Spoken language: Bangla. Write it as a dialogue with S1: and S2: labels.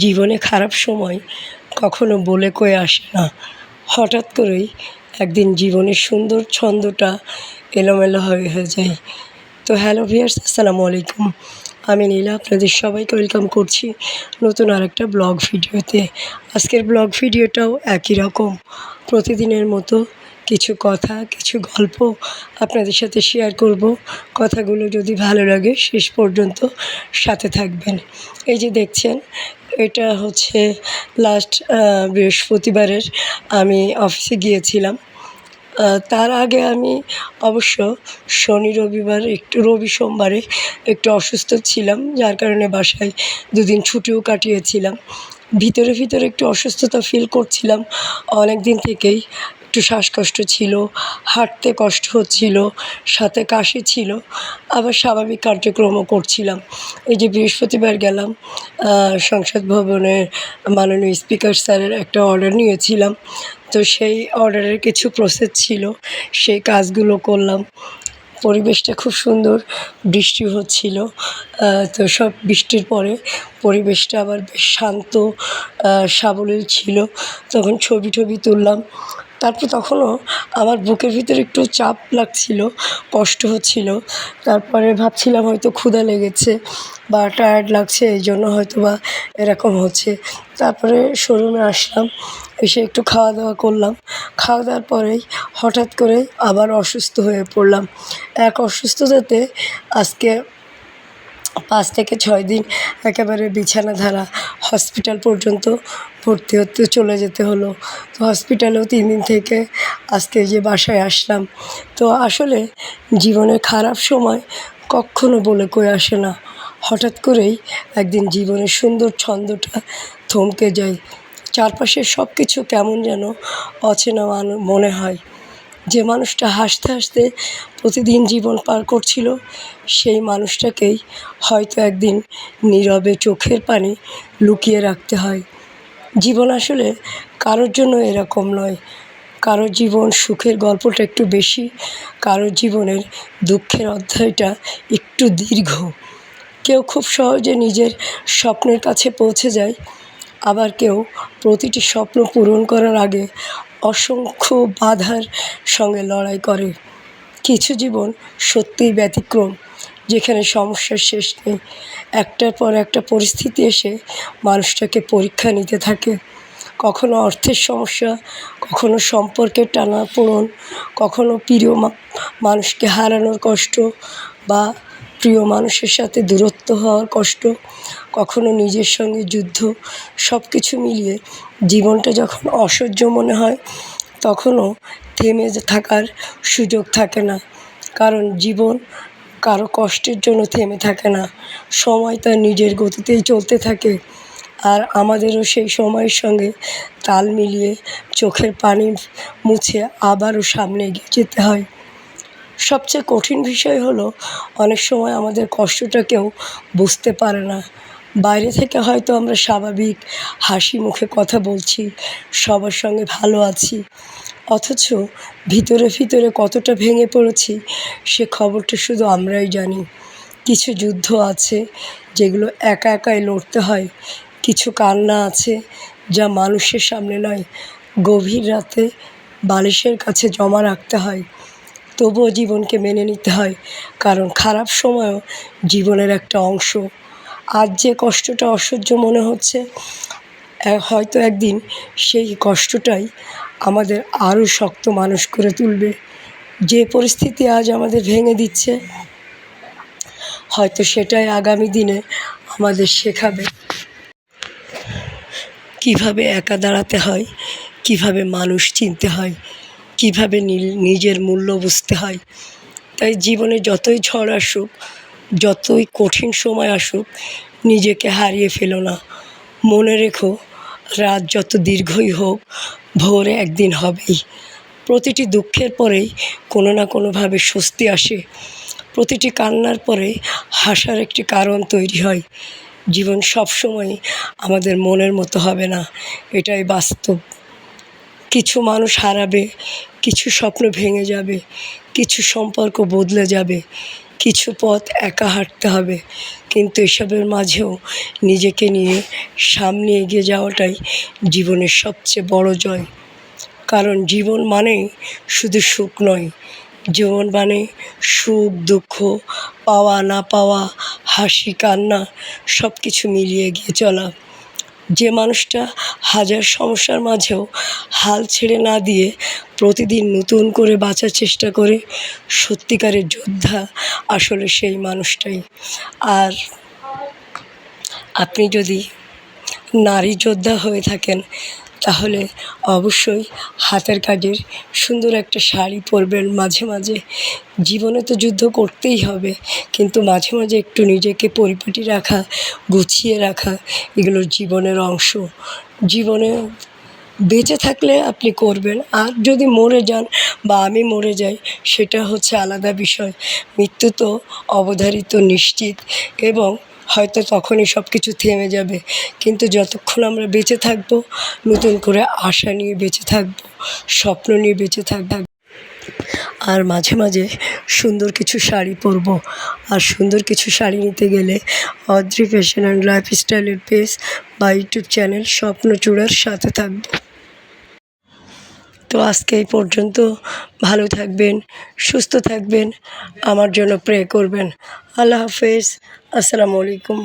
S1: জীবনে খারাপ সময় কখনো বলে কয়ে আসে না। হঠাৎ করেই একদিন জীবনের সুন্দর ছন্দটা এলোমেলো হয়ে যায়। তো হ্যালো ভিউয়ার্স, আসসালামু আলাইকুম। আমি নীলা আপনাদের সবাইকে ওয়েলকাম করছি নতুন আরেকটা ব্লগ ভিডিওতে। আজকের ব্লগ ভিডিওটাও একই রকম, প্রতিদিনের মতো কিছু কথা, কিছু গল্প আপনাদের সাথে শেয়ার করব। কথাগুলো যদি ভালো লাগে শেষ পর্যন্ত সাথে থাকবেন। এই যে দেখছেন, এটা হচ্ছে লাস্ট বৃহস্পতিবারের আমি অফিসে গিয়েছিলাম। তার আগে আমি অবশ্য রবি সোমবারে একটু অসুস্থ ছিলাম, যার কারণে বাসায় দুদিন ছুটিও কাটিয়েছিলাম। ভিতরে একটু অসুস্থতা ফিল করছিলাম অনেক দিন থেকেই। একটু শ্বাসকষ্ট ছিল, হাঁটতে কষ্ট হচ্ছিল, সাথে কাশি ছিল, আবার স্বাভাবিক কার্যক্রমও করছিলাম। এই যে বৃহস্পতিবার গেলাম, সংসদ ভবনের মাননীয় স্পিকার স্যারের একটা অর্ডার নিয়েছিলাম। তো সেই অর্ডারের কিছু প্রসেস ছিল, সেই কাজগুলো করলাম। পরিবেশটা খুব সুন্দর, বৃষ্টি হচ্ছিল। তো সব বৃষ্টির পরে পরিবেশটা আবার বেশ শান্ত, সাবলীল ছিল। তখন ছবি টবি তুললাম। তারপর তখনও আমার বুকের ভিতরে একটু চাপ লাগছিল, কষ্ট হচ্ছিল। তারপরে ভাবছিলাম হয়তো ক্ষুধা লেগেছে বা টায়ার্ড লাগছে, এই জন্য হয়তো বা এরকম হচ্ছে। তারপরে শোরুমে আসলাম, এসে একটু খাওয়া দাওয়া করলাম। খাওয়া দাওয়ার পরেই হঠাৎ করে আবার অসুস্থ হয়ে পড়লাম। এক অসুস্থতাতে আজকে 5 থেকে 6 দিন একেবারে বিছানাধারা, হসপিটাল পর্যন্ত ভর্তি হতে চলে যেতে হলো। তো হসপিটালেও 3 দিন থেকে আজকে যে বাসায় আসলাম। তো আসলে জীবনের খারাপ সময় কক্ষনো বলে কয়ে আসে না। হঠাৎ করেই একদিন জীবনের সুন্দর ছন্দটা থমকে যায়। চারপাশের সব কিছু কেমন যেন অচেনা মনে হয়। যে মানুষটা হাসতে হাসতে প্রতিদিন জীবন পার করছিল, সেই মানুষটাকেই হয়তো একদিন নীরবে চোখের পানি লুকিয়ে রাখতে হয়। জীবন আসলে কারোর জন্য এরকম নয়। কারোর জীবন সুখের গল্পটা একটু বেশি, কারোর জীবনের দুঃখের অধ্যায়টা একটু দীর্ঘ। কেউ খুব সহজে নিজের স্বপ্নের কাছে পৌঁছে যায়, আবার কেউ প্রতিটি স্বপ্ন পূরণ করার আগে অসংখ্য বাধার সঙ্গে লড়াই করে। কিছু জীবন সত্যিই ব্যতিক্রম, যেখানে সমস্যার শেষ নেই। একটার পর একটা পরিস্থিতি এসে মানুষটাকে পরীক্ষা নিতে থাকে। কখনো অর্থের সমস্যা, কখনো সম্পর্কের টানাপোড়েন, কখনো প্রিয় মানুষকে হারানোর কষ্ট বা প্রিয় মানুষের সাথে দূরত্ব হওয়ার কষ্ট, কখনো নিজের সঙ্গে যুদ্ধ। সব কিছু মিলিয়ে জীবনটা যখন অসহ্য মনে হয়, তখনও থেমে থাকার সুযোগ থাকে না। কারণ জীবন কারো কষ্টের জন্য থেমে থাকে না। সময় তার নিজের গতিতেই চলতে থাকে। আর আমাদেরও সেই সময়ের সঙ্গে তাল মিলিয়ে চোখের পানি মুছে আবারও সামনে এগিয়ে যেতে হয়। সবচেয়ে কঠিন বিষয় হলো, অনেক সময় আমাদের কষ্টটা কেউ বুঝতে পারে না। বাইরে থেকে হয়তো আমরা স্বাভাবিক হাসি মুখে কথা বলছি, সবার সঙ্গে ভালো আছি, অথচ ভিতরে কতটা ভেঙে পড়েছি সে খবরটা শুধু আমরাই জানি। কিছু যুদ্ধ আছে যেগুলো একাই লড়তে হয়। কিছু কান্না আছে যা মানুষের সামনে নয়, গভীর রাতে বালিশের কাছে জমা রাখতে হয়। তবুও জীবনকে মেনে নিতে হয়, কারণ খারাপ সময়ও জীবনের একটা অংশ। আজ যে কষ্টটা অসহ্য মনে হচ্ছে, হয়তো একদিন সেই কষ্টটাই আমাদের আরও শক্ত মানুষ করে তুলবে। যে পরিস্থিতি আজ আমাদের ভেঙে দিচ্ছে, হয়তো সেটাই আগামী দিনে আমাদের শেখাবে কীভাবে একা দাঁড়াতে হয়, কীভাবে মানুষ চিনতে হয়, কীভাবে নিজের মূল্য বুঝতে হয়। তাই জীবনে যতই ঝড় আসুক, যতই কঠিন সময় আসুক, নিজেকে হারিয়ে ফেলো না। মনে রেখো, রাত যত দীর্ঘই হোক, ভোরে একদিন হবেই। প্রতিটি দুঃখের পরেই কোনো না কোনোভাবে স্বস্তি আসে। প্রতিটি কান্নার পরে হাসার একটি কারণ তৈরি হয়। জীবন সবসময় আমাদের মনের মতো হবে না, এটাই বাস্তব। কিছু মানুষ হারাবে, কিছু স্বপ্ন ভেঙে যাবে, কিছু সম্পর্ক বদলে যাবে, কিছু পথ একা হাঁটতে হবে, কিন্তু এসবের মাঝেও নিজেকে নিয়ে সামনে এগিয়ে যাওয়াটাই জীবনের সবচেয়ে বড় জয়। কারণ জীবন মানেই শুধু সুখ নয়, জীবন মানে সুখ দুঃখ, পাওয়া না পাওয়া, হাসি কান্না সব কিছু মিলিয়ে গিয়ে চলা। যে মানুষটা হাজার সমস্যার মাঝেও হাল ছেড়ে না দিয়ে প্রতিদিন নতুন করে বাঁচার চেষ্টা করে, সত্যিকারের যোদ্ধা আসলে সেই মানুষটাই। আর আপনি যদি নারী যোদ্ধা হয়ে থাকেন, তাহলে অবশ্যই হাতের কাজের সুন্দর একটা শাড়ি পরবেন মাঝে মাঝে। জীবনে তো যুদ্ধ করতেই হবে, কিন্তু মাঝে মাঝে একটু নিজেকে পরিপাটি রাখা, গুছিয়ে রাখা, এগুলো জীবনের অংশ। জীবনে বেঁচে থাকলে আপনি করবেন, আর যদি মরে যান বা আমি মরে যাই, সেটা হচ্ছে আলাদা বিষয়। মৃত্যু তো অবধারিত, নিশ্চিত, এবং হয়তো তখনই সব কিছু থেমে যাবে, কিন্তু যতক্ষণ আমরা বেঁচে থাকব, নতুন করে আশা নিয়ে বেঁচে থাকব, স্বপ্ন নিয়ে বেঁচে থাকব। আর মাঝে মাঝে সুন্দর কিছু শাড়ি পরবো। আর সুন্দর কিছু শাড়ি নিতে গেলে অদ্রি ফ্যাশন অ্যান্ড লাইফস্টাইলের পেজ বা ইউটিউব চ্যানেল স্বপ্নচূড়ার সাথে থাকবো। তো আজকে এই পর্যন্ত। ভালো থাকবেন, সুস্থ থাকবেন, আমার জন্য প্রে করবেন। আল্লাহ হাফেজ, আসসালামু আলাইকুম।